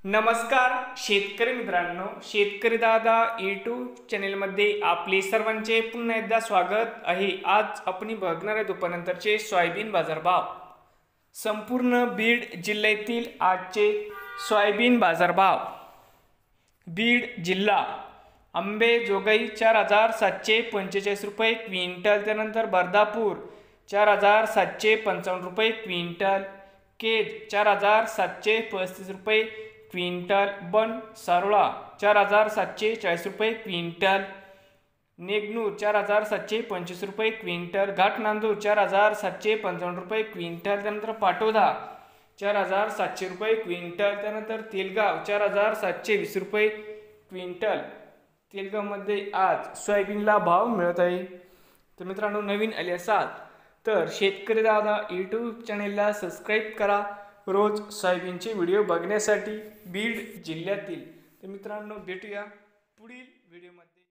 नमस्कार शेतकरी मित्रांनो, शेतकरी दादा यूट्यूब चॅनेलमध्ये आपले सर्वांचे पुन्हा एकदा स्वागत आहे। आज आपण बघणार आहे दुपारनंतरचे सोयाबीन बाजारभाव। संपूर्ण बीड जिल्ह्यातील आजचे सोयाबीन बाजारभाव। बीड जिल्हा अंबेजोगाई 4745 रुपये क्विंटल, त्यानंतर बर्दापूर 4755 रुपये क्विंटल, केज 4735 रुपये क्विंटल, बन सारोळा 4740 रुपये क्विंटल, नेगनूर 4725 रुपये क्विंटल, घाटनांदूर 4755 रुपये क्विंटल, त्यानंतर पाटोदा 4700 रुपये क्विंटल, त्यानंतर तेलगाव 4720 रुपये क्विंटल। तेलगावमध्ये आज सोयाबीनला भाव मिळत आहे। तर मित्रांनो, नवीन आले असाल तर शेतकरी दादा यूट्यूब चॅनेलला सबस्क्राईब करा रोज सोयाबीनचे व्हिडिओ बघण्यासाठी बीड जिल्ह्यातील। तर मित्रांनो, भेटूया पुढील व्हिडिओमध्ये।